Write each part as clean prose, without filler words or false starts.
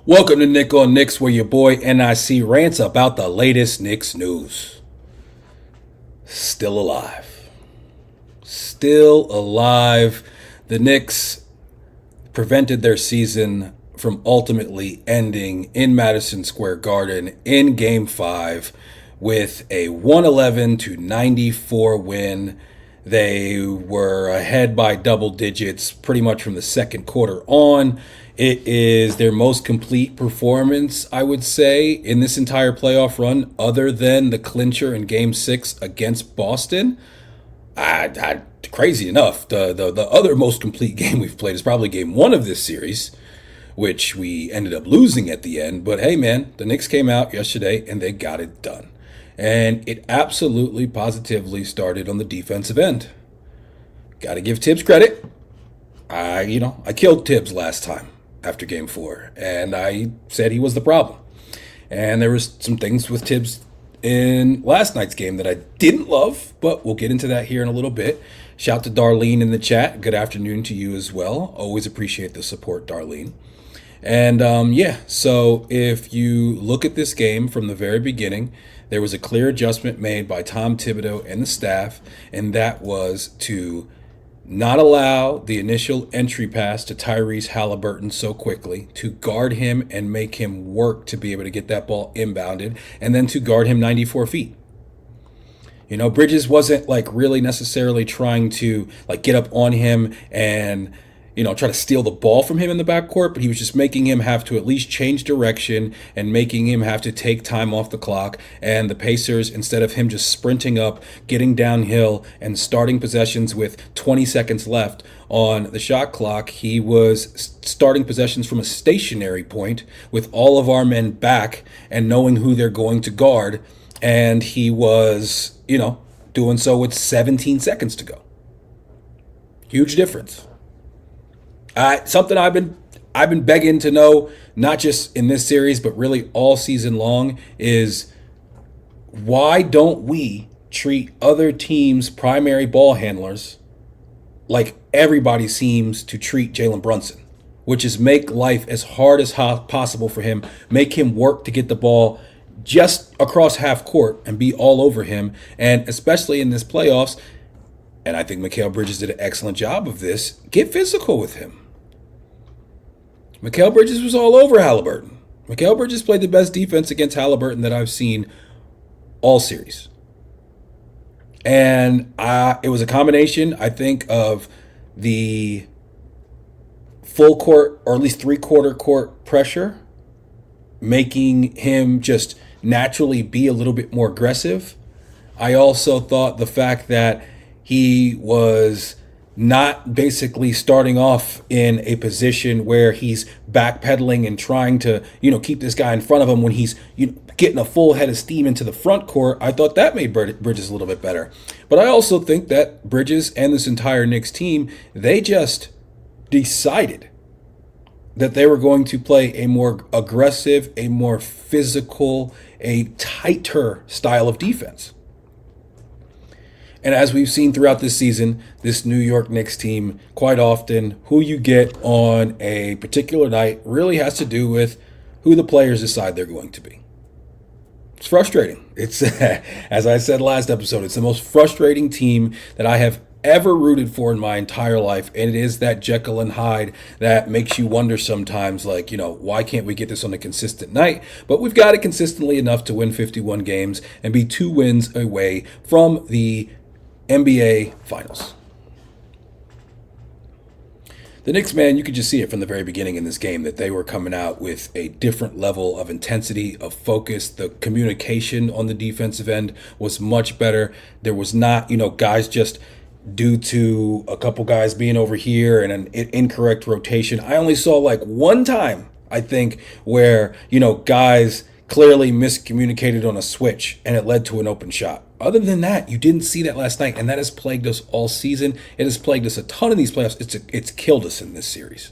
Welcome to Nic On Knicks, where your boy N.I.C rants about the latest Knicks news. Still alive. Still alive. The Knicks prevented their season from ultimately ending in Madison Square Garden in Game 5 with a 111-94 win. They were ahead by double digits pretty much from the second quarter on. It is their most complete performance, I would say, in this entire playoff run, other than the clincher in Game 6 against Boston. Crazy enough, the other most complete game we've played is probably Game 1 of this series, which we ended up losing at the end. But hey, man, the Knicks came out yesterday and they got it done. And it absolutely, positively started on the defensive end. Got to give Tibbs credit. I killed Tibbs last time after Game 4, and I said he was the problem. And there was some things with Tibbs in last night's game that I didn't love, but we'll get into that here in a little bit. Shout to Darlene in the chat. Good afternoon to you as well. Always appreciate the support, Darlene. And so if you look at this game from the very beginning, there was a clear adjustment made by Tom Thibodeau and the staff, and that was to not allow the initial entry pass to Tyrese Haliburton so quickly, to guard him and make him work to be able to get that ball inbounded, and then to guard him 94 feet. Bridges wasn't really necessarily trying to get up on him and try to steal the ball from him in the backcourt, but he was just making him have to at least change direction and making him have to take time off the clock. And the Pacers, instead of him just sprinting up, getting downhill, and starting possessions with 20 seconds left on the shot clock, he was starting possessions from a stationary point with all of our men back and knowing who they're going to guard. And he was, doing so with 17 seconds to go. Huge difference. Something I've been begging to know, not just in this series, but really all season long, is why don't we treat other teams' primary ball handlers like everybody seems to treat Jalen Brunson, which is make life as hard as possible for him, make him work to get the ball just across half court and be all over him, and especially in this playoffs, and I think Mikal Bridges did an excellent job of this, get physical with him. Mikal Bridges was all over Haliburton. Mikal Bridges played the best defense against Haliburton that I've seen all series. And it was a combination, I think, of the full court, or at least three-quarter court pressure, making him just naturally be a little bit more aggressive. I also thought the fact that he was not basically starting off in a position where he's backpedaling and trying to, keep this guy in front of him when he's getting a full head of steam into the front court. I thought that made Bridges a little bit better. But I also think that Bridges and this entire Knicks team, they just decided that they were going to play a more aggressive, a more physical, a tighter style of defense. And as we've seen throughout this season, this New York Knicks team, quite often, who you get on a particular night really has to do with who the players decide they're going to be. It's frustrating. It's, as I said last episode, it's the most frustrating team that I have ever rooted for in my entire life. And it is that Jekyll and Hyde that makes you wonder sometimes, why can't we get this on a consistent night? But we've got it consistently enough to win 51 games and be 2 wins away from the NBA Finals. The Knicks, man, you could just see it from the very beginning in this game that they were coming out with a different level of intensity, of focus. The communication on the defensive end was much better. There was not, guys just due to a couple guys being over here and an incorrect rotation. I only saw one time, I think, where, guys clearly miscommunicated on a switch and it led to an open shot. Other than that, you didn't see that last night, and that has plagued us all season. It has plagued us a ton in these playoffs. It's killed us in this series.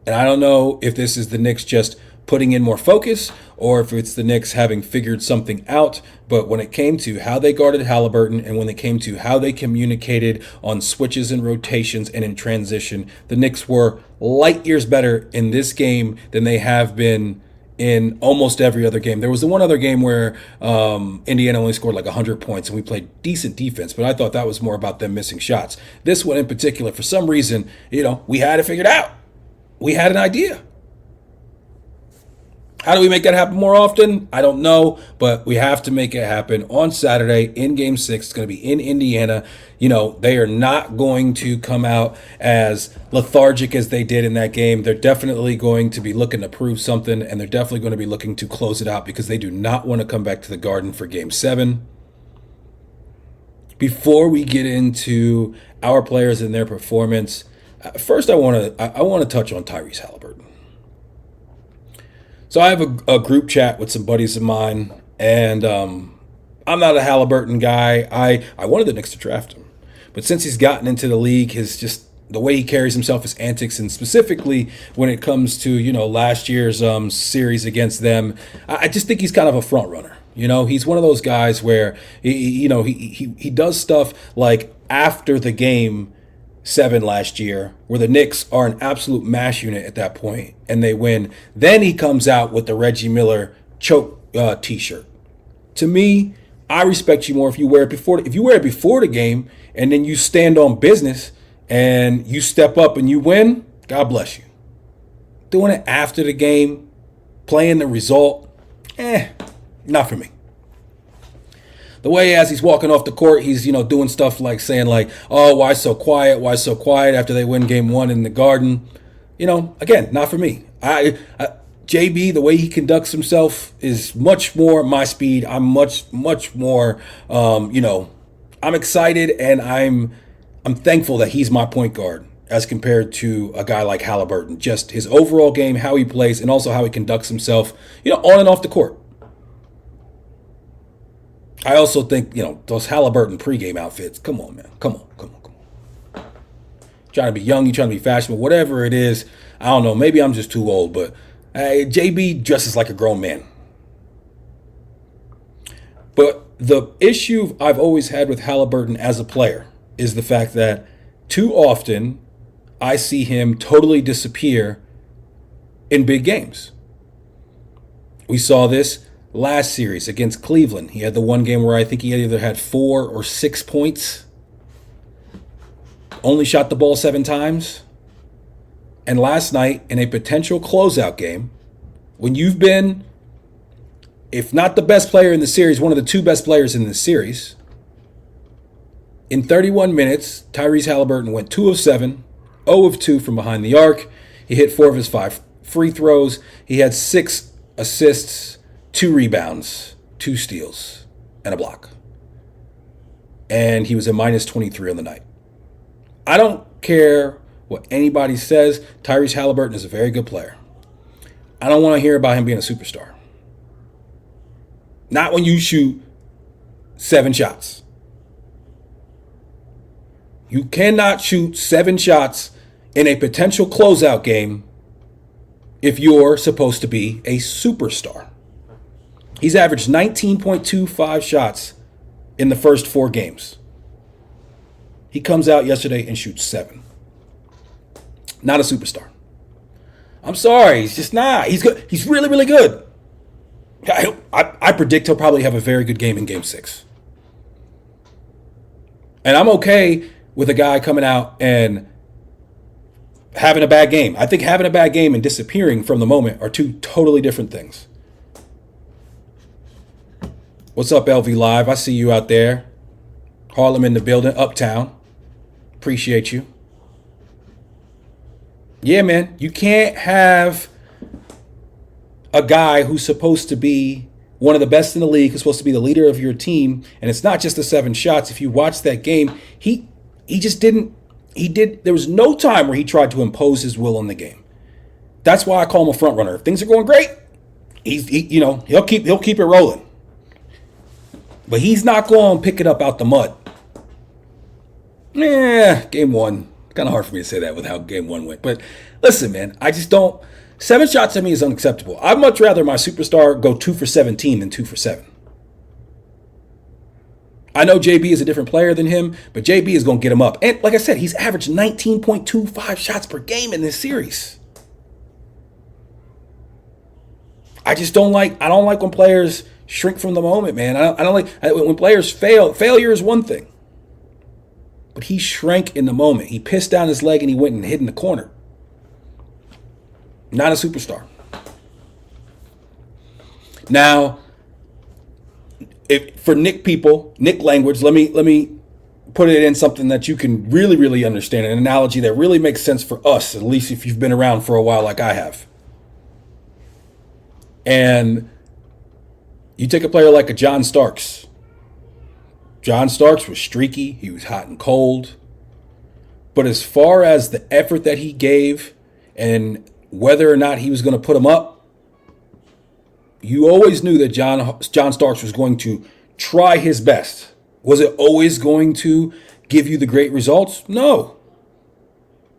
And I don't know if this is the Knicks just putting in more focus or if it's the Knicks having figured something out. But when it came to how they guarded Haliburton and when it came to how they communicated on switches and rotations and in transition, the Knicks were light years better in this game than they have been in almost every other game. There was the one other game where Indiana only scored like 100 points and we played decent defense, but I thought that was more about them missing shots. This one in particular, for some reason, we had it figured out. We had an idea. How do we make that happen more often? I don't know, but we have to make it happen on Saturday in Game 6. It's going to be in Indiana. They are not going to come out as lethargic as they did in that game. They're definitely going to be looking to prove something, and they're definitely going to be looking to close it out because they do not want to come back to the Garden for Game 7. Before we get into our players and their performance, first I want to touch on Tyrese Haliburton. So I have a group chat with some buddies of mine, and I'm not a Haliburton guy. I wanted the Knicks to draft him. But since he's gotten into the league, the way he carries himself, his antics, and specifically when it comes to, last year's series against them, I just think he's kind of a front runner. He's one of those guys where, he does stuff like after the game 7 last year, where the Knicks are an absolute mash unit at that point, and they win. Then he comes out with the Reggie Miller choke T-shirt. To me, I respect you more if you wear it before. If you wear it before the game, and then you stand on business and you step up and you win, God bless you. Doing it after the game, playing the result, not for me. The way as he's walking off the court, he's, doing stuff like saying like, oh, why so quiet? Why so quiet after they win Game 1 in the Garden? Again, not for me. JB, the way he conducts himself is much more my speed. I'm much more, I'm excited and I'm thankful that he's my point guard as compared to a guy like Haliburton. Just his overall game, how he plays, and also how he conducts himself, on and off the court. I also think, those Haliburton pregame outfits. Come on, man. Come on. Trying to be young, you trying to be fashionable, whatever it is. I don't know. Maybe I'm just too old, but JB dresses like a grown man. But the issue I've always had with Haliburton as a player is the fact that too often I see him totally disappear in big games. We saw this last series against Cleveland. He had the one game where I think he either had 4 or 6 points. Only shot the ball 7 times. And last night, in a potential closeout game, when you've been, if not the best player in the series, one of the 2 best players in the series, in 31 minutes, Tyrese Haliburton went 2 of 7, 0 of 2 from behind the arc. He hit 4 of his 5 free throws. He had 6 assists, 2 rebounds, 2 steals, and a block. And he was a minus 23 on the night. I don't care what anybody says. Tyrese Haliburton is a very good player. I don't want to hear about him being a superstar. Not when you shoot 7 shots. You cannot shoot 7 shots in a potential closeout game if you're supposed to be a superstar. He's averaged 19.25 shots in the first 4 games. He comes out yesterday and shoots 7. Not a superstar. I'm sorry, he's just not. He's good. He's really, really good. I predict he'll probably have a very good game in Game 6. And I'm okay with a guy coming out and having a bad game. I think having a bad game and disappearing from the moment are 2 totally different things. What's up, LV Live? I see you out there. Harlem in the building, Uptown. Appreciate you. Yeah, man, you can't have a guy who's supposed to be one of the best in the league, who's supposed to be the leader of your team, and it's not just the 7 shots. If you watch that game, he just didn't. There was no time where he tried to impose his will on the game. That's why I call him a front runner. If things are going great, he'll keep it rolling. But he's not going to pick it up out the mud. Game 1. Kind of hard for me to say that with how Game 1 went. But listen, man, I just don't 7 shots to me is unacceptable. I'd much rather my superstar go 2 for 17 than 2 for 7. I know JB is a different player than him, but JB is going to get him up. And like I said, he's averaged 19.25 shots per game in this series. I don't like when players shrink from the moment, man. I don't like when players fail. Failure is one thing. But he shrank in the moment. He pissed down his leg and he went and hid in the corner. Not a superstar. Now, for Nick people, Nick language, let me put it in something that you can really, really understand, an analogy that really makes sense for us, at least if you've been around for a while like I have. And you take a player like a John Starks. John Starks was streaky. He was hot and cold. But as far as the effort that he gave and whether or not he was going to put him up, you always knew that John Starks was going to try his best. Was it always going to give you the great results? No.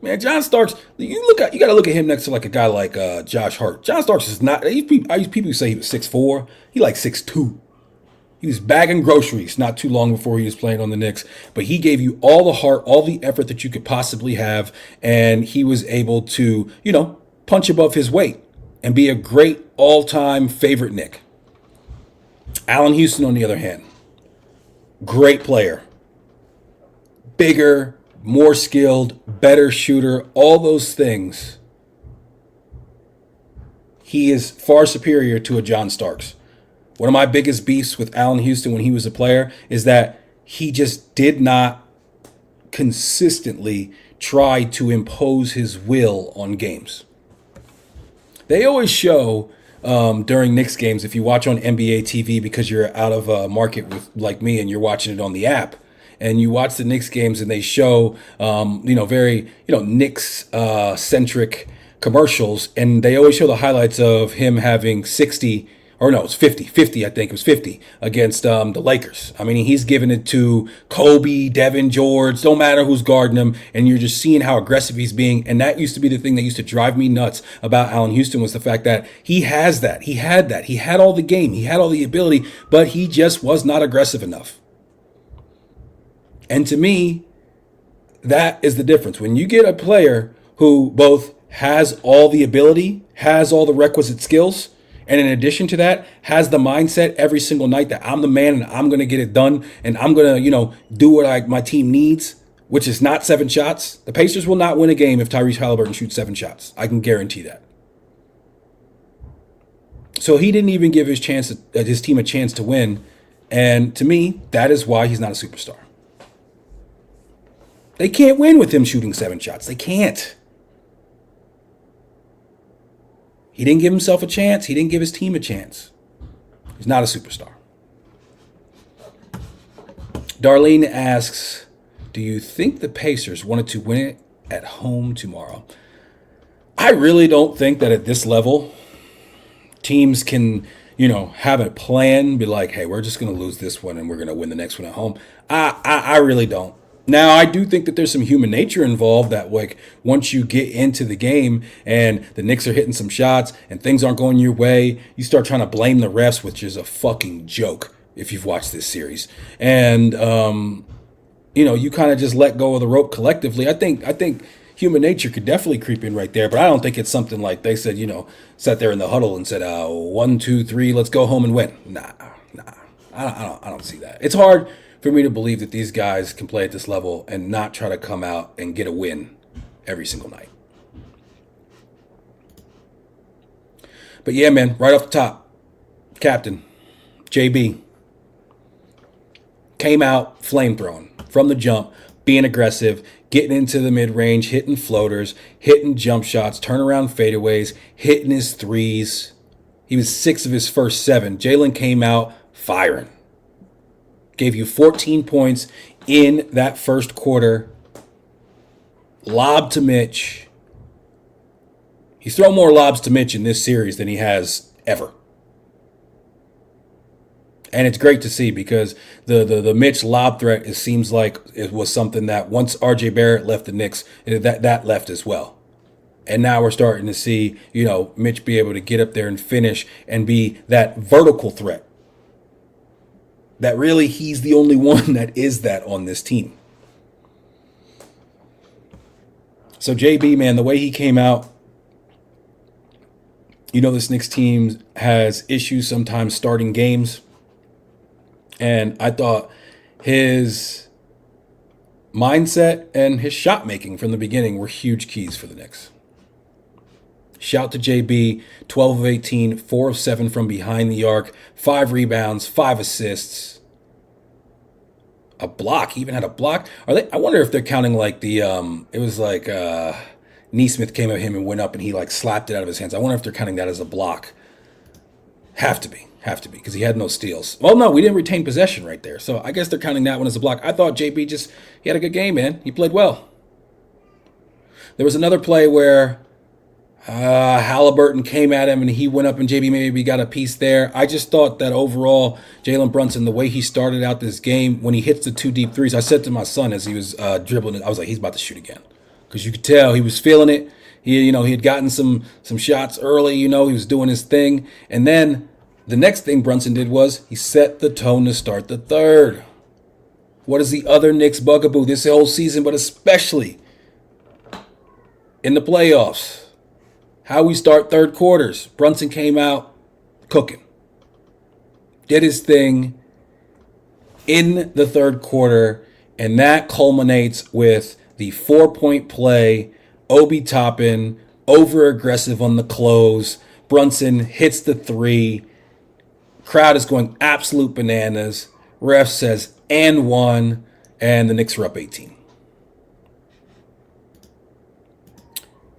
Man, John Starks, you got to look at him next to like a guy like Josh Hart. John Starks is not, people who say he was 6'4", he like 6'2". He was bagging groceries not too long before he was playing on the Knicks, but he gave you all the heart, all the effort that you could possibly have, and he was able to, punch above his weight and be a great all-time favorite Knick. Allen Houston, on the other hand, great player. Bigger, more skilled, better shooter, all those things. He is far superior to a John Starks. One of my biggest beefs with Allen Houston when he was a player is that he just did not consistently try to impose his will on games. They always show during Knicks games, if you watch on NBA TV because you're out of market with like me and you're watching it on the app, and you watch the Knicks games and they show, very, Knicks centric commercials, and they always show the highlights of him having 60. Or no, it's 50, I think it was 50 against the Lakers. I mean, he's giving it to Kobe, Devin George, don't matter who's guarding him, and you're just seeing how aggressive he's being. And that used to be the thing that used to drive me nuts about Allen Houston, was the fact that he has that. He had that. He had all the game. He had all the ability, but he just was not aggressive enough. And to me, that is the difference. When you get a player who both has all the ability, has all the requisite skills, and in addition to that, has the mindset every single night that I'm the man and I'm going to get it done and I'm going to, do what my team needs, which is not 7 shots. The Pacers will not win a game if Tyrese Haliburton shoots 7 shots. I can guarantee that. So he didn't even give his team a chance to win. And to me, that is why he's not a superstar. They can't win with him shooting 7 shots. They can't. He didn't give himself a chance. He didn't give his team a chance. He's not a superstar. Darlene asks, do you think the Pacers wanted to win it at home tomorrow? I really don't think that at this level, teams can, have a plan, be like, hey, we're just going to lose this one and we're going to win the next one at home. I really don't. Now, I do think that there's some human nature involved that, like, once you get into the game and the Knicks are hitting some shots and things aren't going your way, you start trying to blame the refs, which is a fucking joke if you've watched this series. And, you kind of just let go of the rope collectively. I think human nature could definitely creep in right there, but I don't think it's something like they said, sat there in the huddle and said, 1, 2, 3, let's go home and win. Nah, I don't see that. It's hard for me to believe that these guys can play at this level and not try to come out and get a win every single night. But yeah, man, right off the top, Captain JB came out flamethrowing from the jump, being aggressive, getting into the mid-range, hitting floaters, hitting jump shots, turnaround fadeaways, hitting his threes. He was 6 of his first 7. Jalen came out firing. Gave you 14 points in that first quarter. Lob to Mitch. He's thrown more lobs to Mitch in this series than he has ever. And it's great to see because the Mitch lob threat, it seems like it was something that once RJ Barrett left the Knicks, that left as well. And now we're starting to see, Mitch be able to get up there and finish and be that vertical threat. That really he's the only one that is that on this team. So JB, man, the way he came out, this Knicks team has issues sometimes starting games. And I thought his mindset and his shot making from the beginning were huge keys for the Knicks. Shout to JB, 12 of 18, 4 of 7 from behind the arc, 5 rebounds, 5 assists, a block. He even had a block. I wonder if they're counting like it was like Neesmith came at him and went up and he like slapped it out of his hands. I wonder if they're counting that as a block. Have to be, because he had no steals. Well, no, we didn't retain possession right there. So I guess they're counting that one as a block. I thought JB he had a good game, man. He played well. There was another play where Haliburton came at him and he went up and JB maybe got a piece there. I just thought that overall, Jalen Brunson, the way he started out this game, when he hits the 2 deep threes, I said to my son as he was dribbling it, I was like, he's about to shoot again. Because you could tell he was feeling it. He had gotten some shots early, he was doing his thing. And then the next thing Brunson did was he set the tone to start the third. What is the other Knicks bugaboo this whole season, but especially in the playoffs? How we start third quarters. Brunson came out cooking. Did his thing in the third quarter, and that culminates with the 4-point play, Obi Toppin, over-aggressive on the close. Brunson hits the 3. Crowd is going absolute bananas. Ref says, and 1, and the Knicks are up 18.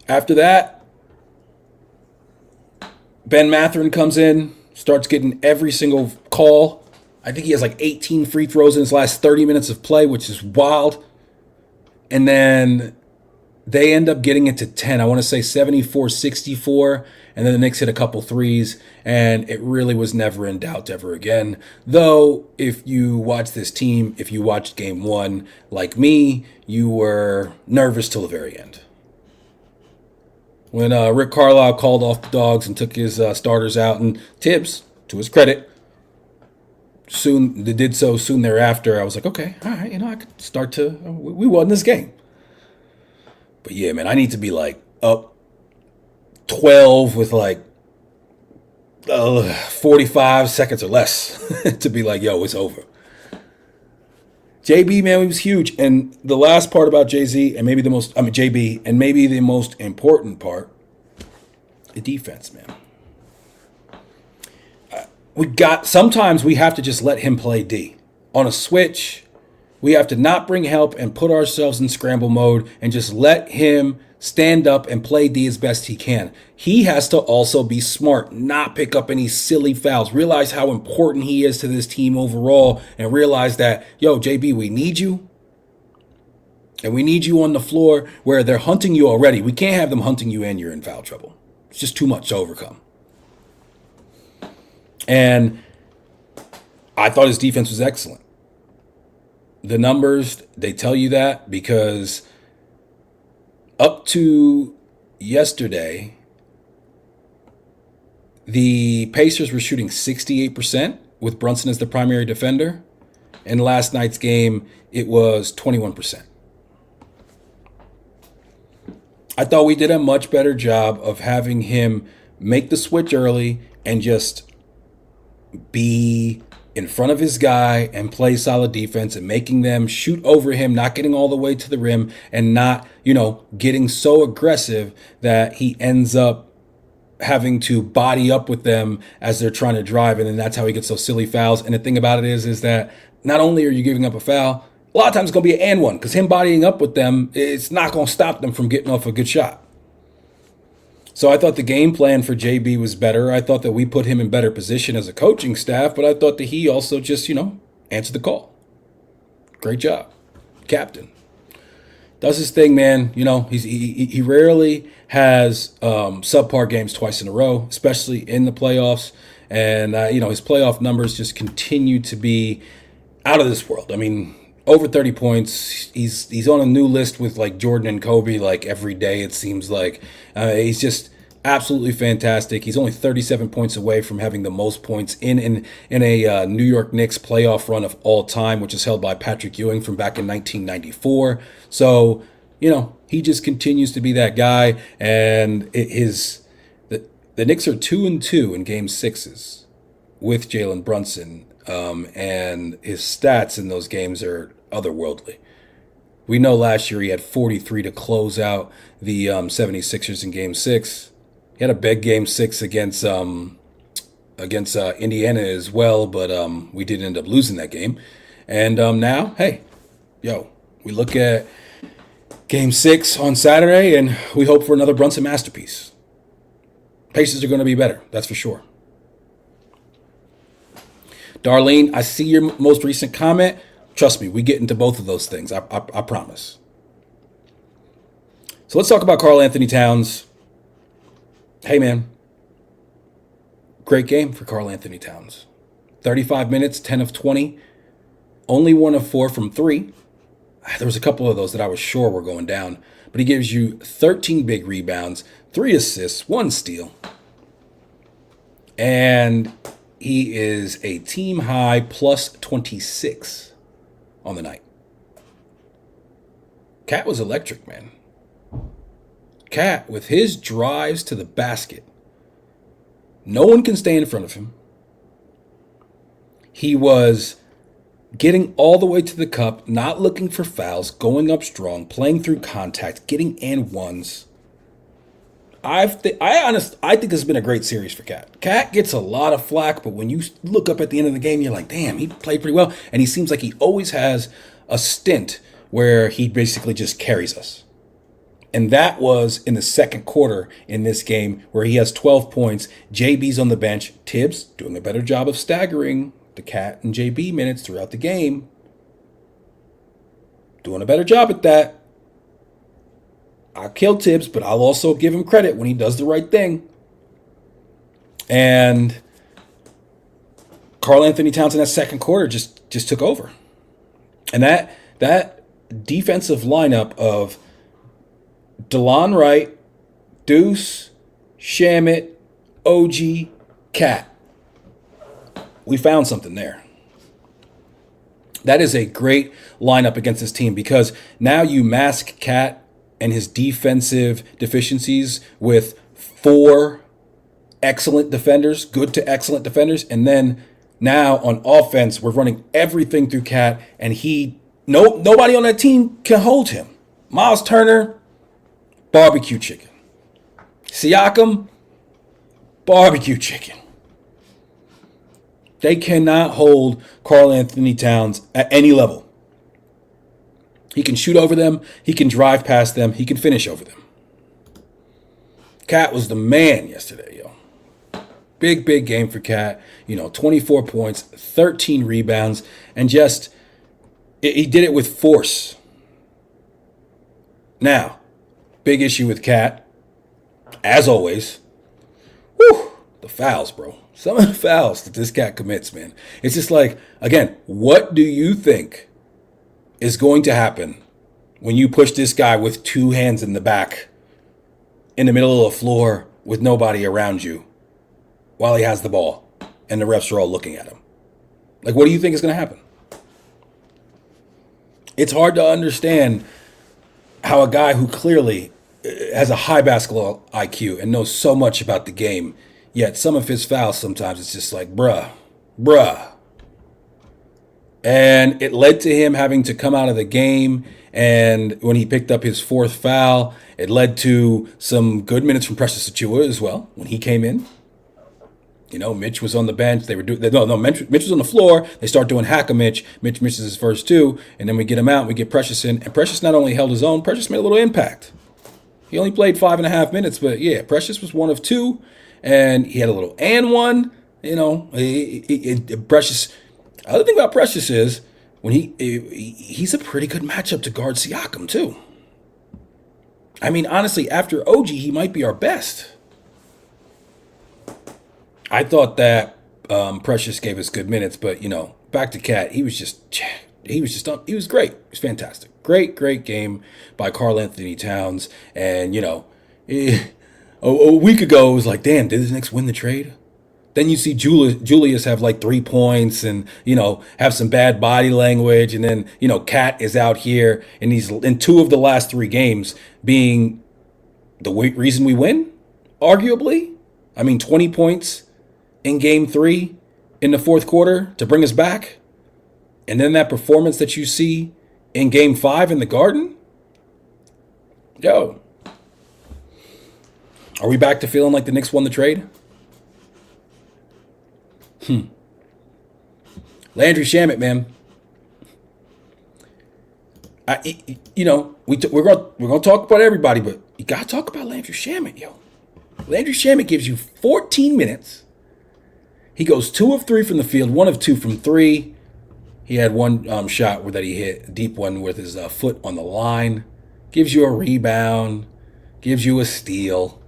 After that, Ben Mathurin comes in, starts getting every single call. I think he has like 18 free throws in his last 30 minutes of play, which is wild. And then they end up getting it to 10. I want to say 74-64. And then the Knicks hit a couple threes, and it really was never in doubt ever again. Though, if you watch this team, if you watched game 1, like me, you were nervous till the very end. When Rick Carlisle called off the dogs and took his starters out, and Tibbs, to his credit, did so soon thereafter, I was like, okay, all right, I could start to, we won this game. But yeah, man, I need to be like up 12 with like 45 seconds or less to be like, yo, it's over. JB, man, he was huge. And the last part about JB, and maybe the most important part, the defense, man. Sometimes we have to just let him play D. On a switch, we have to not bring help and put ourselves in scramble mode and just let him stand up and play D as best he can. He has to also be smart, not pick up any silly fouls, realize how important he is to this team overall, and realize that, yo, JB, we need you. And we need you on the floor where they're hunting you already. We can't have them hunting you and you're in foul trouble. It's just too much to overcome. And I thought his defense was excellent. The numbers, they tell you that, because up to yesterday, the Pacers were shooting 68% with Brunson as the primary defender. In last night's game, it was 21%. I thought we did a much better job of having him make the switch early and just be in front of his guy and play solid defense and making them shoot over him, not getting all the way to the rim and not, getting so aggressive that he ends up having to body up with them as they're trying to drive. And then that's how he gets those silly fouls. And the thing about it is that not only are you giving up a foul, a lot of times it's going to be an and one, because him bodying up with them, it's not going to stop them from getting off a good shot. So I thought the game plan for JB was better. I thought that we put him in better position as a coaching staff, but I thought that he also just, answered the call. Great job. Captain. Does his thing, man. He rarely has subpar games twice in a row, especially in the playoffs. And, his playoff numbers just continue to be out of this world. I mean, over 30 points. He's on a new list with like Jordan and Kobe like every day it seems like. He's just absolutely fantastic. He's only 37 points away from having the most points in a New York Knicks playoff run of all time, which is held by Patrick Ewing from back in 1994. So, he just continues to be that guy, and the Knicks are 2-2 in game sixes with Jalen Brunson, and his stats in those games are otherworldly. We know last year he had 43 to close out the 76ers in game six. He had a big game six against Indiana as well, but we did end up losing that game. And now, hey, we look at game six on Saturday, and we hope for another Brunson masterpiece. Pacers are going to be better, that's for sure. Darlene, I see your most recent comment. Trust me, we get into both of those things. I promise. So let's talk about Karl Anthony Towns. Hey, man. Great game for Karl Anthony Towns. 35 minutes, 10 of 20. Only 1 of 4 from 3. There was a couple of those that I was sure were going down. But he gives you 13 big rebounds, 3 assists, 1 steal. And he is a team high plus 26 on the night. Cat was electric, man. Cat, with his drives to the basket, no one can stay in front of him. He was getting all the way to the cup, not looking for fouls, going up strong, playing through contact, getting and ones. I think this has been a great series for Cat. Cat gets a lot of flack, but when you look up at the end of the game, you're like, damn, he played pretty well. And he seems like he always has a stint where he basically just carries us. And that was in the second quarter in this game where he has 12 points. JB's on the bench. Tibbs doing a better job of staggering the Cat and JB minutes throughout the game. Doing a better job at that. I'll kill Tibbs, but I'll also give him credit when he does the right thing. And Karl Anthony Towns in that second quarter just took over. And that defensive lineup of DeLon Wright, Deuce, Shamit, OG, Cat. We found something there. That is a great lineup against this team because now you mask Cat and his defensive deficiencies with 4 excellent defenders, good to excellent defenders, and then now on offense we're running everything through Cat, and nobody on that team can hold him. Miles Turner, barbecue chicken. Siakam, barbecue chicken. They cannot hold Karl Anthony Towns at any level. He can shoot over them. He can drive past them. He can finish over them. Cat was the man yesterday, yo. Big game for Cat. 24 points, 13 rebounds, and he did it with force. Now, big issue with Cat, as always. The fouls, bro. Some of the fouls that this Cat commits, man. It's just like, again, what do you think is going to happen when you push this guy with 2 hands in the back in the middle of the floor with nobody around you while he has the ball and the refs are all looking at him? Like, what do you think is going to happen? It's hard to understand how a guy who clearly has a high basketball IQ and knows so much about the game, yet some of his fouls sometimes it's just like, bruh. And it led to him having to come out of the game. And when he picked up his 4th foul, it led to some good minutes from Precious Achiuwa as well when he came in. Mitch was on the bench. Mitch was on the floor. They start doing hack-a-Mitch. Mitch misses his first 2, and then we get him out. We get Precious in, and Precious not only held his own, Precious made a little impact. He only played 5.5 minutes, but yeah, Precious was 1 of 2, and he had a little and 1. Precious. The other thing about Precious is when he's a pretty good matchup to guard Siakam too. I mean, honestly, after OG, he might be our best. I thought that Precious gave us good minutes, but back to Cat, he was just he was great. He was fantastic. Great game by Karl Anthony Towns. And, a week ago, it was like, damn, did the Knicks win the trade? Then you see Julius have like 3 points and, have some bad body language. And then, Cat is out here and he's in 2 of the last 3 games being the reason we win, arguably. 20 points in game 3 in the fourth quarter to bring us back. And then that performance that you see in game 5 in the Garden. Yo, are we back to feeling like the Knicks won the trade? Landry Shamet, man. We're gonna talk about everybody, but you gotta talk about Landry Shamet, yo. Landry Shamet gives you 14 minutes. He goes 2 of 3 from the field, 1 of 2 from 3. He had one shot that he hit, a deep one with his foot on the line. Gives you a rebound, gives you a steal.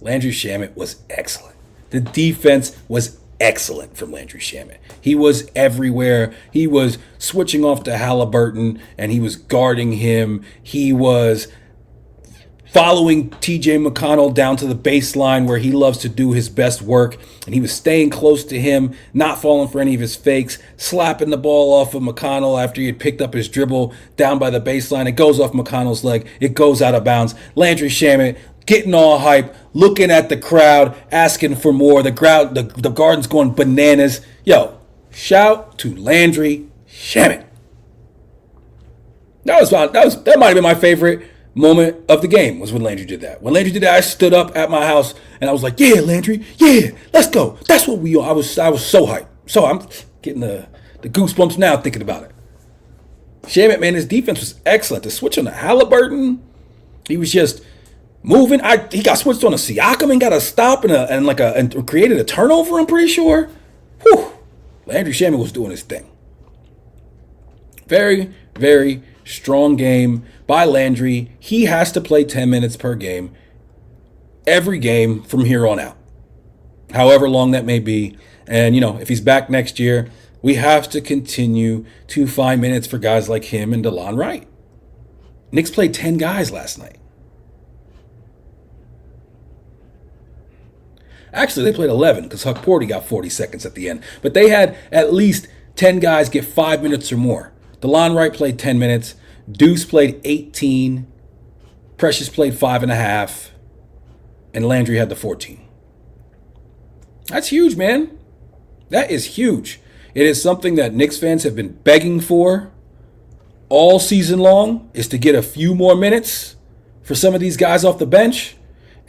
Landry Shamet was excellent. The defense was excellent from Landry Shamet. He was everywhere. He was switching off to Haliburton, and he was guarding him. He was following T.J. McConnell down to the baseline where he loves to do his best work, and he was staying close to him, not falling for any of his fakes, slapping the ball off of McConnell after he had picked up his dribble down by the baseline. It goes off McConnell's leg. It goes out of bounds. Landry Shamet getting all hype, looking at the crowd, asking for more. The Garden's going bananas. Yo, shout to Landry Shamet. That might have been my favorite moment of the game was when Landry did that. When Landry did that, I stood up at my house and I was like, "Yeah, Landry, yeah, let's go. That's what we are." I was so hyped. So I'm getting the goosebumps now thinking about it. Shamet, man, his defense was excellent. The switch on the Haliburton, he was just moving. He got switched on a Siakam and got a stop and created a turnover, I'm pretty sure. Whew. Landry Shamet was doing his thing. Very, very strong game by Landry. He has to play 10 minutes per game, every game from here on out, however long that may be. And, if he's back next year, we have to continue to find minutes for guys like him and DeLon Wright. Knicks played 10 guys last night. Actually, they played 11 because Huck Porty got 40 seconds at the end. But they had at least 10 guys get 5 minutes or more. DeLon Wright played 10 minutes. Deuce played 18. Precious played 5.5. And Landry had the 14. That's huge, man. That is huge. It is something that Knicks fans have been begging for all season long, is to get a few more minutes for some of these guys off the bench.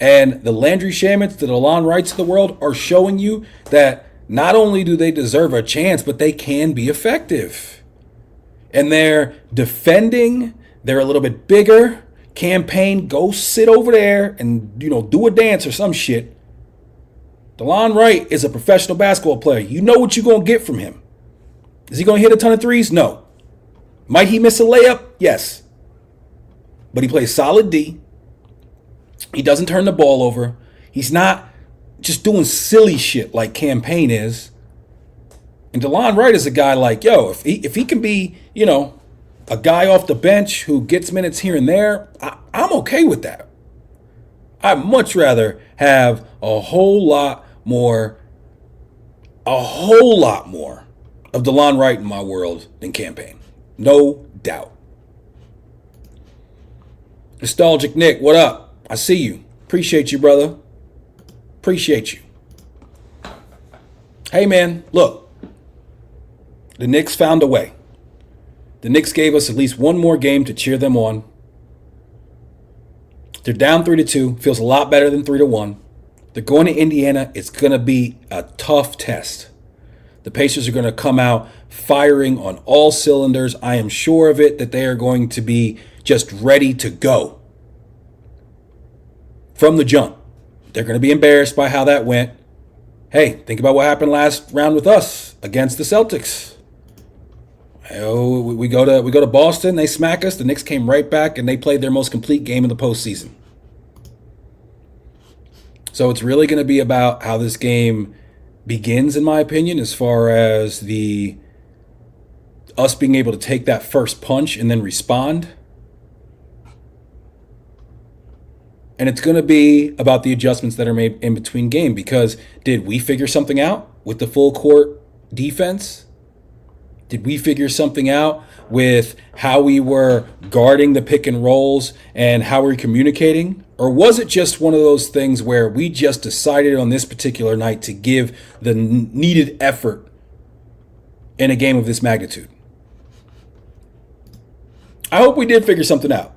And the Landry Shamets, the DeLon Wrights of the world are showing you that not only do they deserve a chance, but they can be effective. And they're defending. They're a little bit bigger. Campaign, go sit over there and, do a dance or some shit. DeLon Wright is a professional basketball player. You know what you're going to get from him. Is he going to hit a ton of threes? No. Might he miss a layup? Yes. But he plays solid D. He doesn't turn the ball over. He's not just doing silly shit like Campaign is. And DeLon Wright is a guy like, if he can be, a guy off the bench who gets minutes here and there, I'm okay with that. I'd much rather have a whole lot more of DeLon Wright in my world than Campaign. No doubt. Nostalgic Nick, what up? I see you. Appreciate you, brother. Appreciate you. Hey, man, look. The Knicks found a way. The Knicks gave us at least one more game to cheer them on. They're down 3-2. Feels a lot better than 3-1. They're going to Indiana. It's going to be a tough test. The Pacers are going to come out firing on all cylinders. I am sure of it, that they are going to be just ready to go from the jump. They're going to be embarrassed by how that went. Hey, think about what happened last round with us against the Celtics. Oh, we go to Boston, they smack us. The Knicks came right back and they played their most complete game of the postseason. So it's really going to be about how this game begins, in my opinion, as far as the us being able to take that first punch and then respond. And it's going to be about the adjustments that are made in between game, because did we figure something out with the full court defense? Did we figure something out with how we were guarding the pick and rolls and how we're communicating? Or was it just one of those things where we just decided on this particular night to give the needed effort in a game of this magnitude? I hope we did figure something out.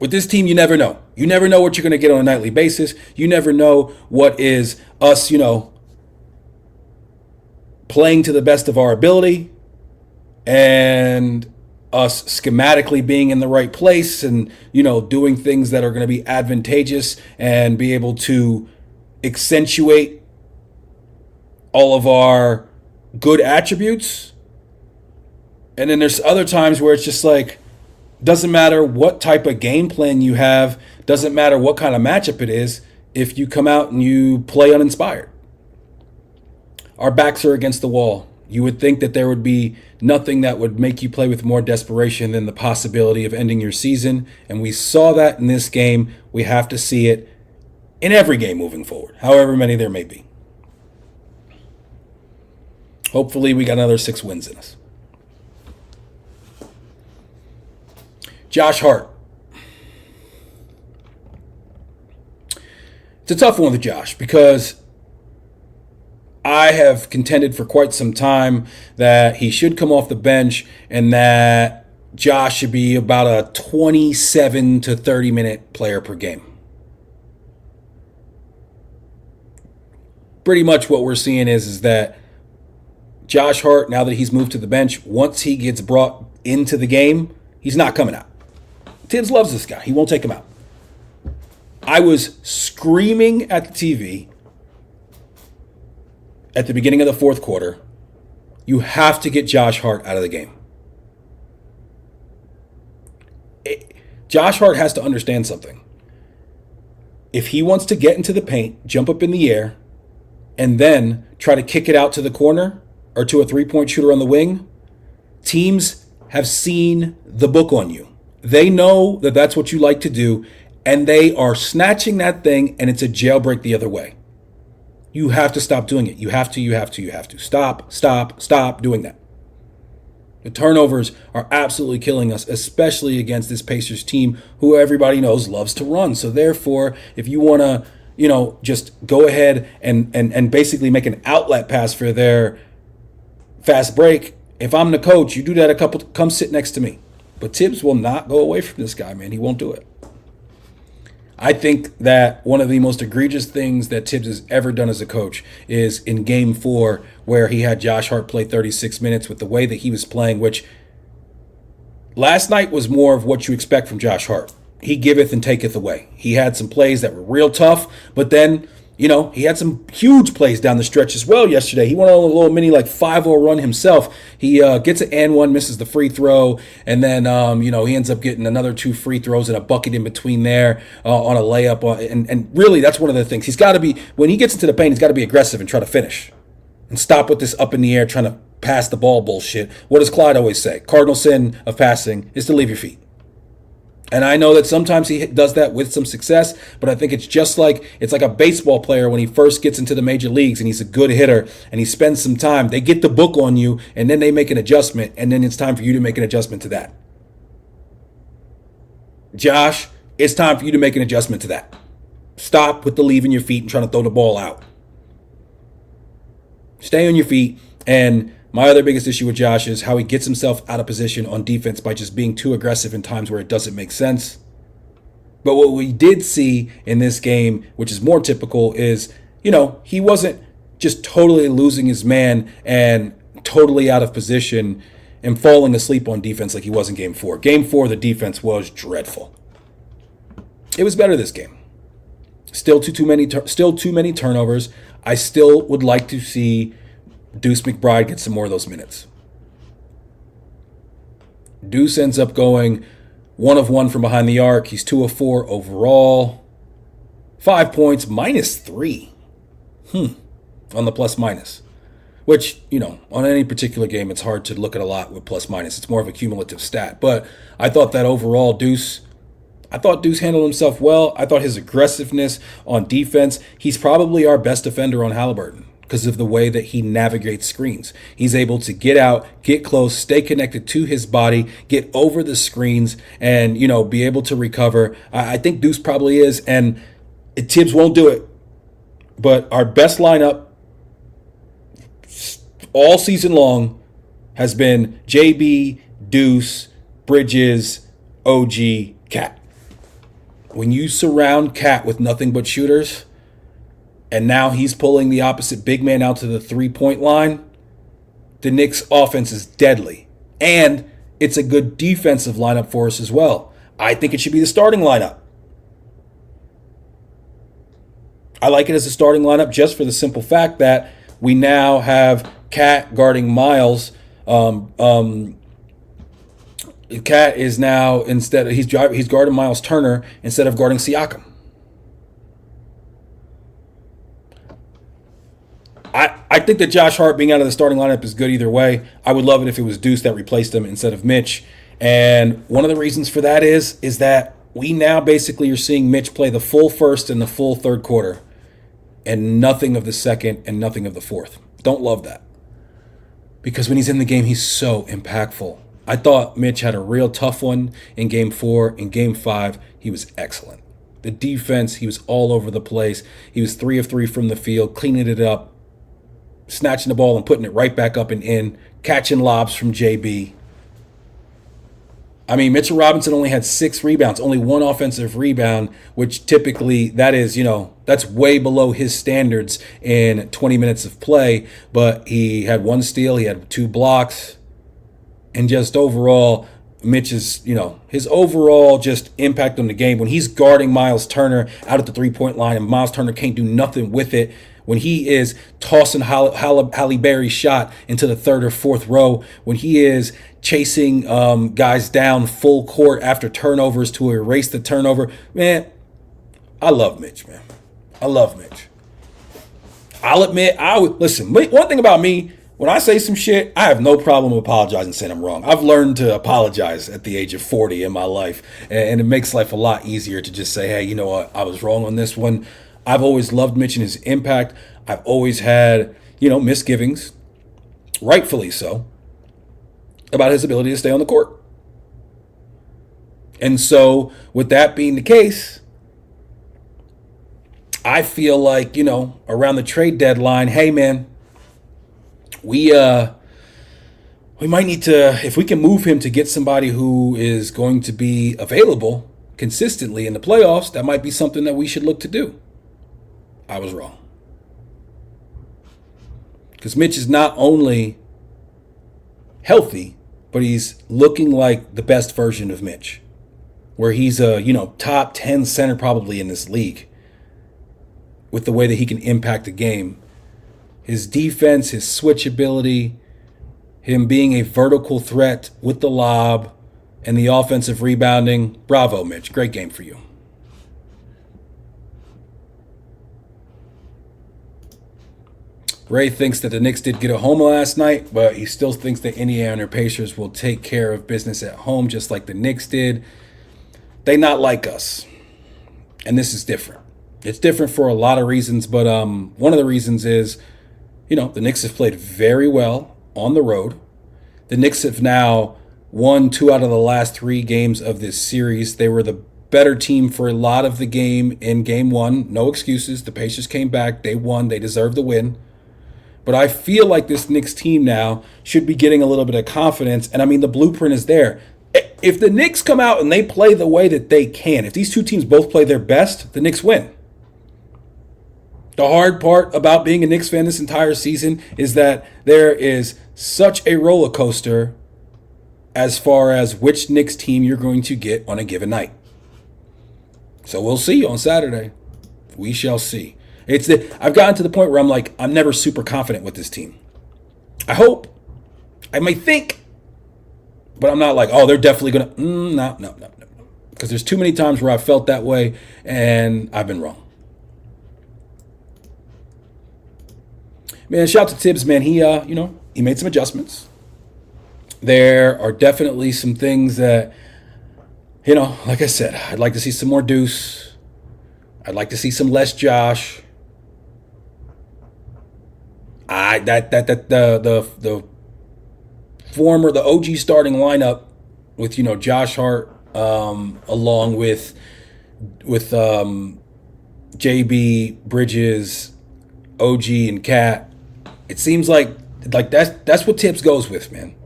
With this team, you never know. You never know what you're going to get on a nightly basis. You never know what is us, playing to the best of our ability and us schematically being in the right place and, doing things that are going to be advantageous and be able to accentuate all of our good attributes. And then there's other times where it's just like, doesn't matter what type of game plan you have, doesn't matter what kind of matchup it is, if you come out and you play uninspired. Our backs are against the wall. You would think that there would be nothing that would make you play with more desperation than the possibility of ending your season. And we saw that in this game. We have to see it in every game moving forward, however many there may be. Hopefully we got another 6 wins in us. Josh Hart. It's a tough one with Josh because I have contended for quite some time that he should come off the bench and that Josh should be about a 27 to 30 minute player per game. Pretty much what we're seeing is that Josh Hart, now that he's moved to the bench, once he gets brought into the game, he's not coming out. Tibbs loves this guy. He won't take him out. I was screaming at the TV at the beginning of the fourth quarter, you have to get Josh Hart out of the game. Josh Hart has to understand something. If he wants to get into the paint, jump up in the air, and then try to kick it out to the corner or to a three-point shooter on the wing, teams have seen the book on you. They know that that's what you like to do, and they are snatching that thing, and it's a jailbreak the other way. You have to stop doing it. You have to. Stop doing that. The turnovers are absolutely killing us, especially against this Pacers team who everybody knows loves to run. So therefore, if you want to, just go ahead and basically make an outlet pass for their fast break, if I'm the coach, you do that come sit next to me. But Tibbs will not go away from this guy, man. He won't do it. I think that one of the most egregious things that Tibbs has ever done as a coach is in Game 4, where he had Josh Hart play 36 minutes with the way that he was playing, which last night was more of what you expect from Josh Hart. He giveth and taketh away. He had some plays that were real tough, but then, he had some huge plays down the stretch as well yesterday. He went on a little mini 5-0 run himself. He gets an and one, misses the free throw, and then he ends up getting another 2 free throws and a bucket in between there on a layup. And really, that's one of the things. He's got to be, when he gets into the paint, he's got to be aggressive and try to finish. And stop with this up in the air trying to pass the ball bullshit. What does Clyde always say? Cardinal sin of passing is to leave your feet. And I know that sometimes he does that with some success, but I think it's like a baseball player when he first gets into the major leagues and he's a good hitter and he spends some time. They get the book on you and then they make an adjustment, and then it's time for you to make an adjustment to that. Josh, it's time for you to make an adjustment to that. Stop with the leaving your feet and trying to throw the ball out. Stay on your feet. And my other biggest issue with Josh is how he gets himself out of position on defense by just being too aggressive in times where it doesn't make sense. But what we did see in this game, which is more typical, is, he wasn't just totally losing his man and totally out of position and falling asleep on defense like he was in Game 4. Game 4, the defense was dreadful. It was better this game. Still too many turnovers. I still would like to see Deuce McBride gets some more of those minutes. Deuce ends up going 1 of 1 from behind the arc. He's 2 of 4 overall. 5 points, -3. On the plus minus. which, on any particular game, it's hard to look at a lot with plus minus. It's more of a cumulative stat. But I thought that overall, I thought Deuce handled himself well. I thought his aggressiveness on defense, he's probably our best defender on Haliburton because of the way that he navigates screens. He's able to get out, get close, stay connected to his body, get over the screens, and, be able to recover. I think Deuce probably is, and Tibbs won't do it. But our best lineup all season long has been JB, Deuce, Bridges, OG, Cat. When you surround Cat with nothing but shooters, and now he's pulling the opposite big man out to the 3-point line, the Knicks offense is deadly. And it's a good defensive lineup for us as well. I think it should be the starting lineup. I like it as a starting lineup just for the simple fact that we now have Cat guarding Miles. Cat is now he's guarding Miles Turner instead of guarding Siakam. I think that Josh Hart being out of the starting lineup is good either way. I would love it if it was Deuce that replaced him instead of Mitch. And one of the reasons for that is that we now basically are seeing Mitch play the full first and the full third quarter and nothing of the second and nothing of the fourth. Don't love that. Because when he's in the game, he's so impactful. I thought Mitch had a real tough one in Game 4. In Game 5, he was excellent. The defense, he was all over the place. He was 3 of 3 from the field, cleaning it up, snatching the ball and putting it right back up and in, catching lobs from JB. I mean, Mitchell Robinson only had 6 rebounds, only 1 offensive rebound, which typically that is, that's way below his standards in 20 minutes of play. But he had 1 steal, he had 2 blocks, and just overall, Mitch's, his overall just impact on the game when he's guarding Miles Turner out at the 3-point line and Miles Turner can't do nothing with it. When he is tossing Halle Berry's shot into the 3rd or 4th row, when he is chasing guys down full court after turnovers to erase the turnover, man, I love Mitch, man. I love Mitch. I'll admit, listen, one thing about me, when I say some shit, I have no problem apologizing saying I'm wrong. I've learned to apologize at the age of 40 in my life, and it makes life a lot easier to just say, hey, you know what, I was wrong on this one. I've always loved Mitch and his impact. I've always had, misgivings, rightfully so, about his ability to stay on the court. And so, with that being the case, I feel like, around the trade deadline, hey, man, we might need to, if we can move him to get somebody who is going to be available consistently in the playoffs, that might be something that we should look to do. I was wrong. Because Mitch is not only healthy, but he's looking like the best version of Mitch, where he's a, top 10 center probably in this league with the way that he can impact the game. His defense, his switch ability, him being a vertical threat with the lob, and the offensive rebounding. Bravo, Mitch. Great game for you. Ray thinks that the Knicks did get a home last night, but he still thinks the Indiana Pacers will take care of business at home just like the Knicks did. They not like us. And this is different. It's different for a lot of reasons, but one of the reasons is, the Knicks have played very well on the road. The Knicks have now won 2 out of the last 3 games of this series. They were the better team for a lot of the game in Game 1. No excuses. The Pacers came back. They won. They deserved the win. But I feel like this Knicks team now should be getting a little bit of confidence. And I mean, the blueprint is there. If the Knicks come out and they play the way that they can, if these two teams both play their best, the Knicks win. The hard part about being a Knicks fan this entire season is that there is such a roller coaster as far as which Knicks team you're going to get on a given night. So we'll see on Saturday. We shall see. I've gotten to the point where I'm like, I'm never super confident with this team. I hope. I may think. But I'm not like, oh, they're definitely going to. No. Because there's too many times where I've felt that way, and I've been wrong. Man, shout out to Tibbs, man. He made some adjustments. There are definitely some things that, like I said, I'd like to see some more Deuce. I'd like to see some less Josh. The former, the OG starting lineup with Josh Hart, along with JB, Bridges, OG, and Cat. It seems like that's what Tibbs goes with, man.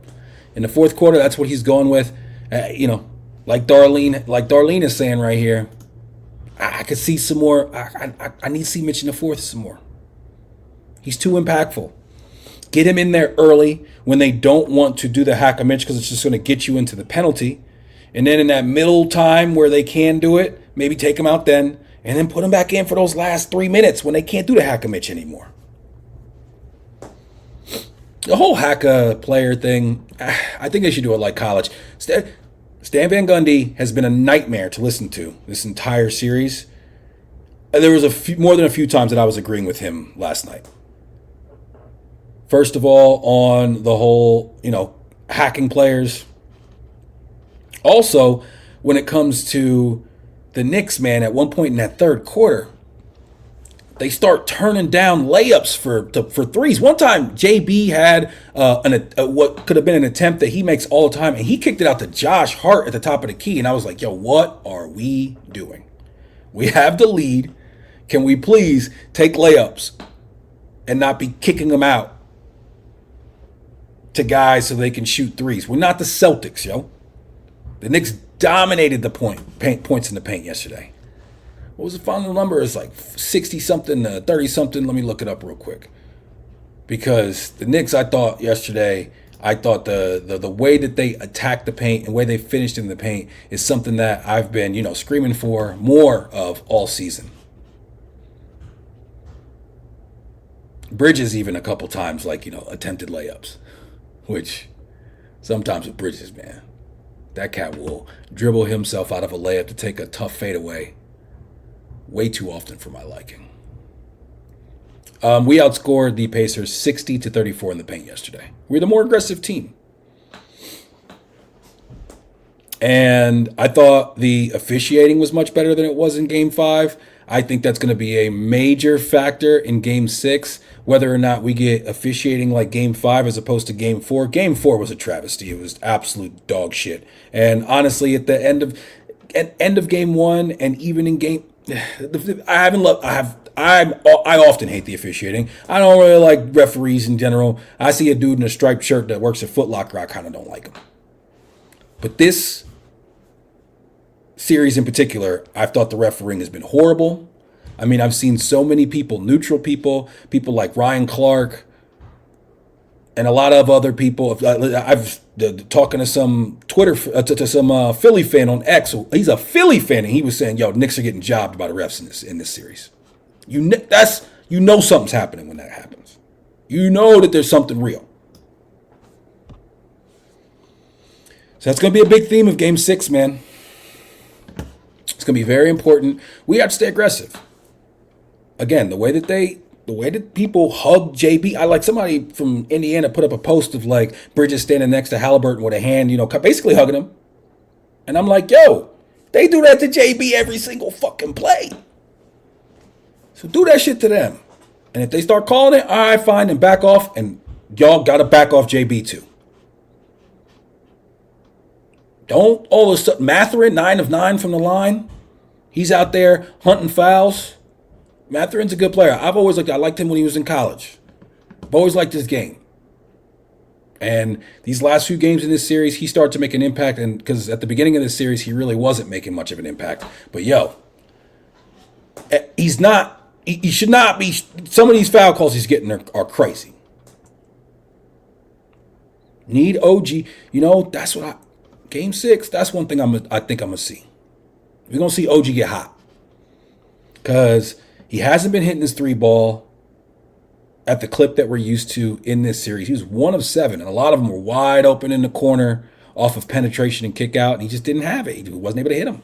In the fourth quarter, that's what he's going with. Like Darlene is saying right here. I could see some more. I need to see Mitch in the fourth some more. He's too impactful. Get him in there early when they don't want to do the hack of Mitch because it's just going to get you into the penalty. And then in that middle time where they can do it, maybe take him out then, and then put him back in for those last 3 minutes when they can't do the hack of Mitch anymore. The whole hack player thing, I think they should do it like college. Stan Van Gundy has been a nightmare to listen to this entire series. There was more than a few times that I was agreeing with him last night. First of all, on the whole, hacking players. Also, when it comes to the Knicks, man, at one point in that third quarter, they start turning down layups for threes. One time, JB had what could have been an attempt that he makes all the time, and he kicked it out to Josh Hart at the top of the key. And I was like, yo, what are we doing? We have the lead. Can we please take layups and not be kicking them out to guys so they can shoot threes? We're not the Celtics, yo. The Knicks dominated the points in the paint yesterday. What was the final number? It's like 60-something, 30-something. Let me look it up real quick. Because the Knicks, I thought yesterday, the way that they attacked the paint and the way they finished in the paint is something that I've been, screaming for more of all season. Bridges even a couple times, attempted layups. Which, sometimes with Bridges, man, that cat will dribble himself out of a layup to take a tough fadeaway way too often for my liking. We outscored the Pacers 60-34 in the paint yesterday. We're the more aggressive team. And I thought the officiating was much better than it was in Game 5. I think that's going to be a major factor in Game 6, whether or not we get officiating like Game 5 as opposed to Game 4. Game 4 was a travesty. It was absolute dog shit. And honestly, at the end of Game 1 and even in Game... I often hate the officiating. I don't really like referees in general. I see a dude in a striped shirt that works at Foot Locker, I kind of don't like him. But this series in particular, I've thought the refereeing has been horrible. I mean, I've seen so many people, neutral people like Ryan Clark, and a lot of other people. I've talking to some Twitter, to some Philly fan on X. He's a Philly fan, and he was saying, "Yo, Knicks are getting jobbed by the refs in this series." Something's happening when that happens. You know that there's something real. So that's going to be a big theme of Game 6, man. It's going to be very important. We have to stay aggressive. Again, the way that people hug JB, I like somebody from Indiana put up a post of Bridges standing next to Haliburton with a hand, basically hugging him. And I'm like, yo, they do that to JB every single fucking play. So do that shit to them. And if they start calling it, all right, fine, and back off. And y'all got to back off JB too. Don't all of a sudden, Mathurin, 9 of 9 from the line. He's out there hunting fouls. Mathurin's a good player. I liked him when he was in college. I've always liked his game. And these last few games in this series, he started to make an impact. And because at the beginning of this series, he really wasn't making much of an impact. But he's not. He should not be. Some of these foul calls he's getting are crazy. Need OG. That's what Game 6. That's one thing I think I'm gonna see. We're gonna see OG get hot because he hasn't been hitting his 3-ball at the clip that we're used to in this series. He was 1 of 7, and a lot of them were wide open in the corner off of penetration and kick out, and he just didn't have it. He wasn't able to hit them.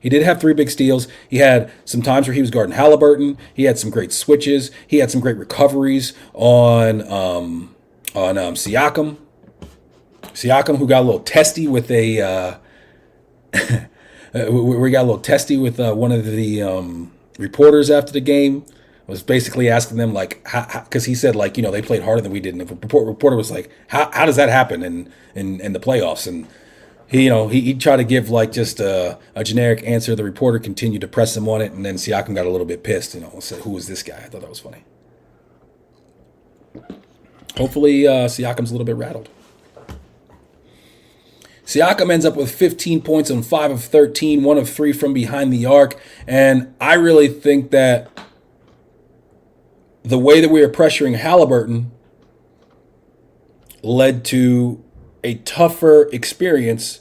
He did have 3 big steals. He had some times where he was guarding Haliburton. He had some great switches. He had some great recoveries on Siakam. Siakam, who got a little testy with we got a little testy with one of the reporters after the game. Was basically asking them like, because he said like, they played harder than we did, and the reporter was like, how does that happen in the playoffs? And he tried to give like just a generic answer. The reporter continued to press him on it, and then Siakam got a little bit pissed. And said, "Who is this guy?" I thought that was funny. Hopefully, Siakam's a little bit rattled. Siakam ends up with 15 points on 5 of 13, 1 of 3 from behind the arc, and I really think that the way that we were pressuring Haliburton led to a tougher experience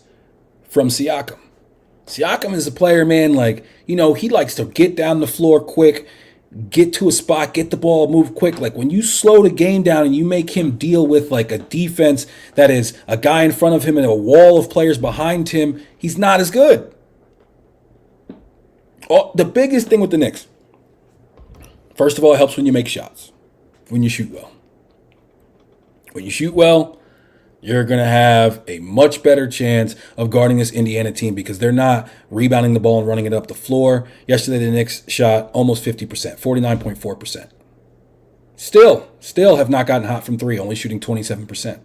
from Siakam. Siakam is a player, man, like, he likes to get down the floor quick, get to a spot, get the ball, move quick. Like when you slow the game down and you make him deal with like a defense that is a guy in front of him and a wall of players behind him, he's not as good. The biggest thing with the Knicks, first of all, it helps when you make shots, when you shoot well. When you shoot well, you're going to have a much better chance of guarding this Indiana team because they're not rebounding the ball and running it up the floor. Yesterday, the Knicks shot almost 50%, 49.4%. Still have not gotten hot from 3, only shooting 27%.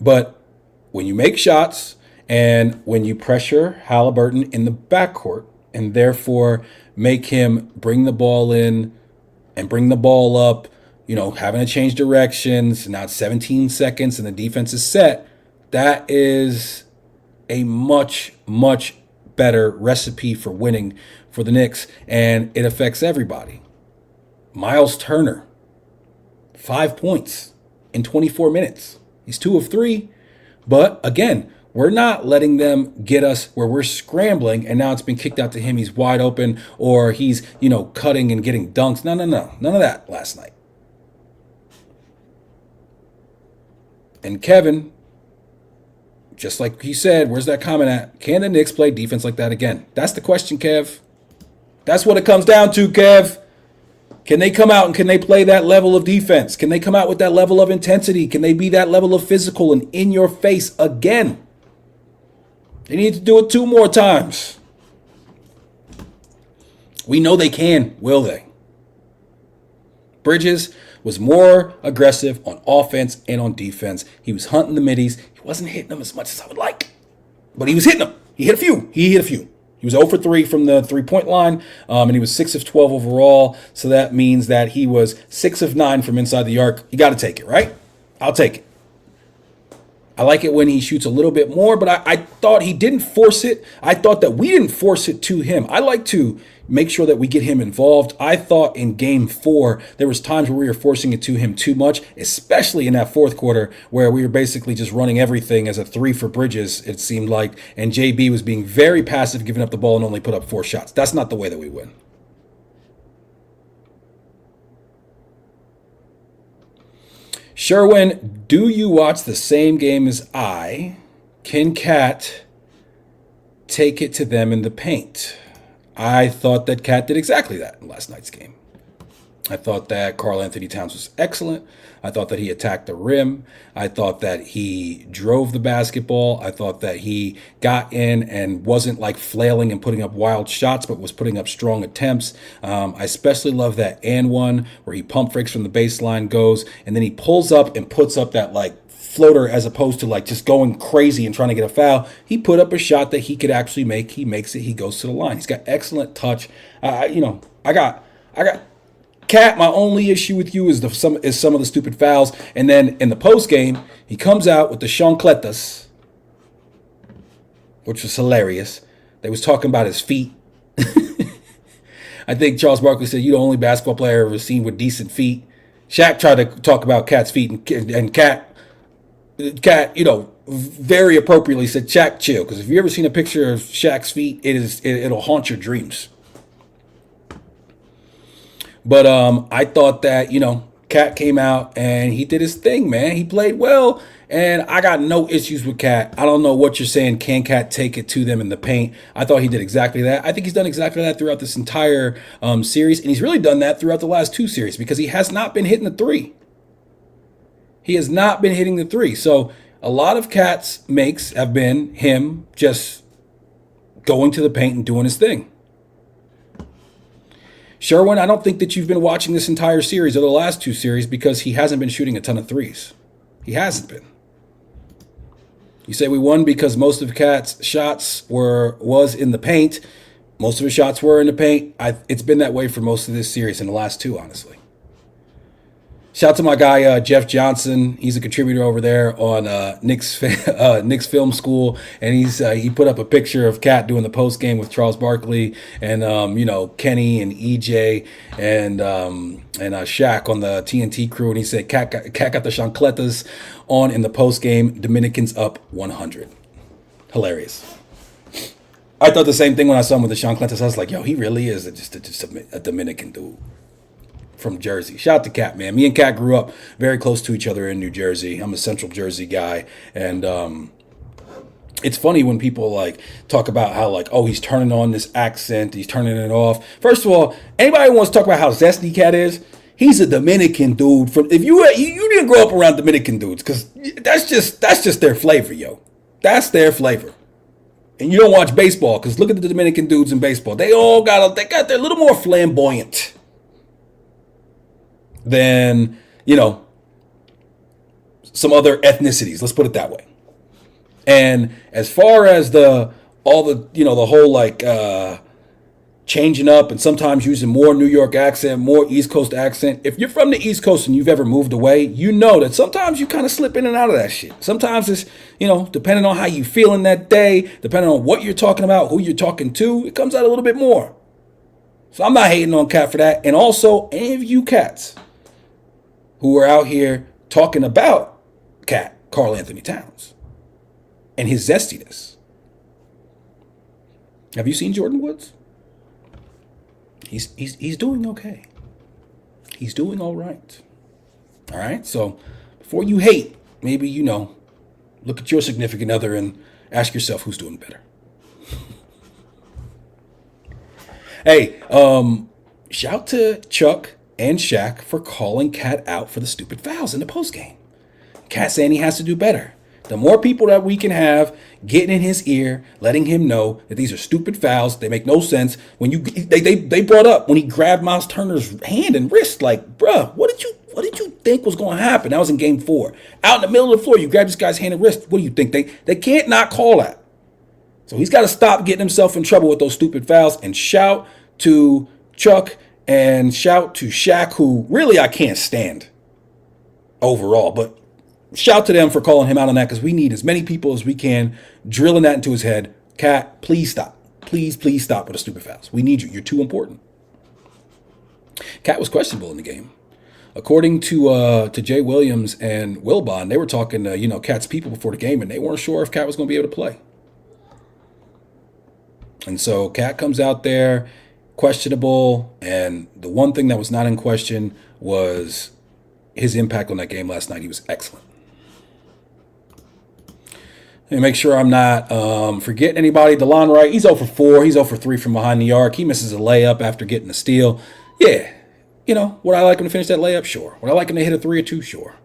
But when you make shots and when you pressure Haliburton in the backcourt and therefore make him bring the ball in and bring the ball up, having to change directions. Now it's 17 seconds and the defense is set. That is a much, much better recipe for winning for the Knicks, and it affects everybody. Miles Turner, 5 points in 24 minutes. He's 2 of 3, but again, we're not letting them get us where we're scrambling and now it's been kicked out to him. He's wide open or he's, cutting and getting dunks. No. None of that last night. And Kevin, just like he said, where's that comment at? Can the Knicks play defense like that again? That's the question, Kev. That's what it comes down to, Kev. Can they come out and can they play that level of defense? Can they come out with that level of intensity? Can they be that level of physical and in your face again? They need to do it 2 more times. We know they can, will they? Bridges was more aggressive on offense and on defense. He was hunting the middies. He wasn't hitting them as much as I would like, but he was hitting them. He hit a few. He was 0 for 3 from the 3-point line, and he was 6 of 12 overall. So that means that he was 6 of 9 from inside the arc. You got to take it, right? I'll take it. I like it when he shoots a little bit more, but I thought he didn't force it. I thought that we didn't force it to him. I like to make sure that we get him involved. I thought in game 4, there was times where we were forcing it to him too much, especially in that fourth quarter where we were basically just running everything as a 3 for Bridges, it seemed like, and JB was being very passive, giving up the ball and only put up 4 shots. That's not the way that we win. Sherwin, do you watch the same game as I? Can Cat take it to them in the paint? I thought that Cat did exactly that in last night's game. I thought that Karl-Anthony Towns was excellent. I thought that he attacked the rim. I thought that he drove the basketball. I thought that he got in and wasn't like flailing and putting up wild shots, but was putting up strong attempts. I especially love that and one where he pump fakes from the baseline, goes, and then he pulls up and puts up that like floater as opposed to like just going crazy and trying to get a foul. He put up a shot that he could actually make. He makes it. He goes to the line. He's got excellent touch. I got Cat, my only issue with you is some of the stupid fouls. And then in the post game, he comes out with the chancletas, which was hilarious. They was talking about his feet. I think Charles Barkley said, "You're the only basketball player I've ever seen with decent feet." Shaq tried to talk about Cat's feet, and Cat, very appropriately said, "Shaq, chill." Because if you ever seen a picture of Shaq's feet, it'll haunt your dreams. But I thought that, Cat came out and he did his thing, man. He played well. And I got no issues with Cat. I don't know what you're saying. Can Cat take it to them in the paint? I thought he did exactly that. I think he's done exactly that throughout this entire series. And he's really done that throughout the last two series because he has not been hitting the three. He has not been hitting the three. So a lot of Cat's makes have been him just going to the paint and doing his thing. Sherwin, I don't think that you've been watching this entire series or the last two series because he hasn't been shooting a ton of threes. He hasn't been. You say we won because most of Cat's shots was in the paint. Most of his shots were in the paint. It's been that way for most of this series and the last two, honestly. Shout out to my guy, Jeff Johnson. He's a contributor over there on Nick's Film School. And he put up a picture of Cat doing the post game with Charles Barkley and, Kenny and EJ and Shaq on the TNT crew. And he said, Cat got the chancletas on in the post game. Dominicans up 100. Hilarious. I thought the same thing when I saw him with the chancletas. I was like, yo, he really is just a Dominican dude. From Jersey. Shout out to Cat, man. Me and Cat grew up very close to each other in New Jersey. I'm a Central Jersey guy. And it's funny when people like talk about how like, oh, he's turning on this accent. He's turning it off. First of all, anybody who wants to talk about how zesty Cat is, he's a Dominican dude. If you didn't grow up around Dominican dudes, because that's just their flavor, yo. That's their flavor. And you don't watch baseball, because look at the Dominican dudes in baseball. They're a little more flamboyant than, some other ethnicities. Let's put it that way. And as far as the whole like changing up and sometimes using more New York accent, more East Coast accent. If you're from the East Coast and you've ever moved away, you know that sometimes you kind of slip in and out of that shit. Sometimes it's, depending on how you feeling that day, depending on what you're talking about, who you're talking to, it comes out a little bit more. So I'm not hating on Cat for that. And also, any of you cats who are out here talking about Cat, Karl Anthony Towns, and his zestiness. Have you seen Jordan Woods? He's doing okay. He's doing all right. All right. So before you hate, maybe look at your significant other and ask yourself who's doing better. Hey, shout to Chuck and Shaq for calling Cat out for the stupid fouls in the postgame. Cat saying he has to do better. The more people that we can have getting in his ear, letting him know that these are stupid fouls, they make no sense. When they brought up when he grabbed Miles Turner's hand and wrist, like, bruh, what did you think was going to happen? That was in Game 4. Out in the middle of the floor, you grab this guy's hand and wrist. What do you think? They can't not call that. So he's got to stop getting himself in trouble with those stupid fouls. And shout to Chuck and shout to Shaq, who really I can't stand overall, but shout to them for calling him out on that, because we need as many people as we can drilling that into his head. Cat, please stop. Please stop with the stupid fouls. We need you. You're too important. Cat was questionable in the game. According to Jay Williams and Wilbon, they were talking to, Cat's people before the game, and they weren't sure if Cat was going to be able to play. And so Cat comes out there, questionable, and the one thing that was not in question was his impact on that game last night. He was excellent. And make sure I'm not forgetting anybody. DeLon Wright, he's 0 for 4. He's 0 for 3 from behind the arc. He misses a layup after getting a steal. Yeah, would I like him to finish that layup? Sure. Would I like him to hit a 3 or 2? Sure.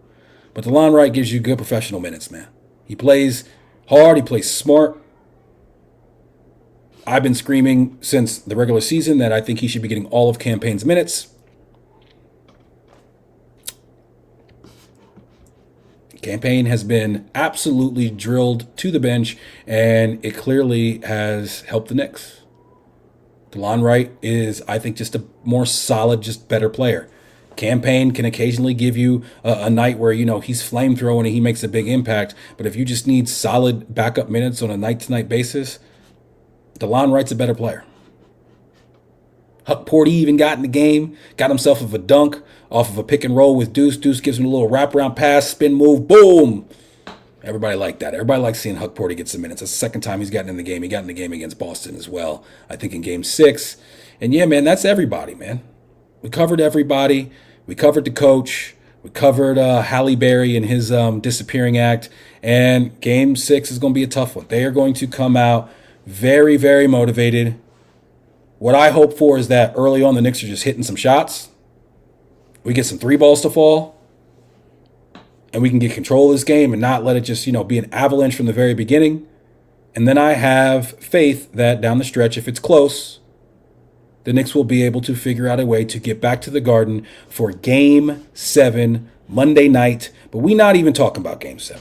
But DeLon Wright gives you good professional minutes, man. He plays hard. He plays smart. I've been screaming since the regular season that I think he should be getting all of Campaign's minutes. Campaign has been absolutely drilled to the bench, and it clearly has helped the Knicks. DeLon Wright is, I think, just a more solid, just better player. Campaign can occasionally give you a night where, he's flamethrowing and he makes a big impact. But if you just need solid backup minutes on a night-to-night basis, DeLon Wright's a better player. Huck Porty even got in the game, got himself a dunk off of a pick and roll with Deuce. Deuce gives him a little wraparound pass, spin move, boom. Everybody liked that. Everybody likes seeing Huck Porty get some minutes. That's the second time he's gotten in the game. He got in the game against Boston as well, I think in Game 6. And yeah, man, that's everybody, man. We covered everybody. We covered the coach. We covered Halle Berry and his disappearing act. And game 6 is going to be a tough one. They are going to come out very, very motivated. What I hope for is that early on the Knicks are just hitting some shots. We get some 3 balls to fall. And we can get control of this game and not let it just, be an avalanche from the very beginning. And then I have faith that down the stretch, if it's close, the Knicks will be able to figure out a way to get back to the Garden for Game 7 Monday night. But we're not even talking about Game 7.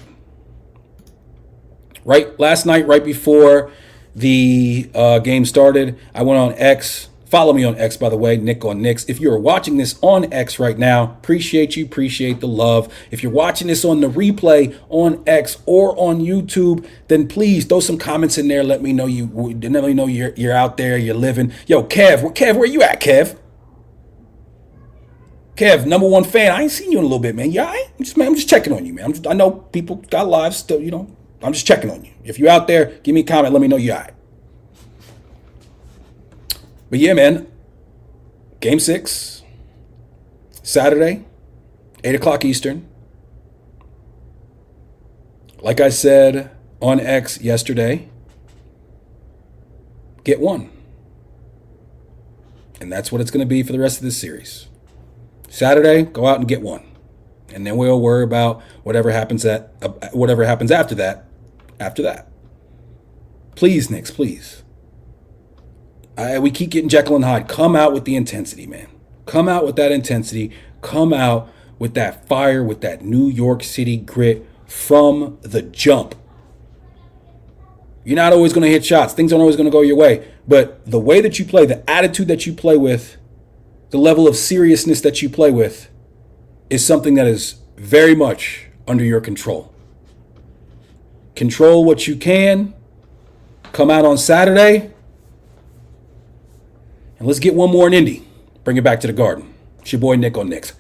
Right, last night, right before the game started, I went on X. Follow me on X, by the way, Nic On Knicks. If you're watching this on X right now, appreciate you, appreciate the love. If you're watching this on the replay on X or on YouTube, then please throw some comments in there. Let me know you're out there, you're living. Yo, Kev, where you at, Kev? Kev, number 1 fan. I ain't seen you in a little bit, man. Yeah, I'm just checking on you, man. I know people got lives still, I'm just checking on you. If you're out there, give me a comment. Let me know you're all right. But yeah, man, Game 6, Saturday, 8 o'clock Eastern. Like I said on X yesterday, get 1. And that's what it's going to be for the rest of this series. Saturday, go out and get 1. And then we'll worry about whatever happens after that. Please, Knicks, please. We keep getting Jekyll and Hyde. Come out with the intensity, man. Come out with that intensity. Come out with that fire, with that New York City grit from the jump. You're not always going to hit shots. Things aren't always going to go your way. But the way that you play, the attitude that you play with, the level of seriousness that you play with is something that is very much under your control. Control what you can. Come out on Saturday. And let's get 1 more in Indy. Bring it back to the Garden. It's your boy Nic On Knicks.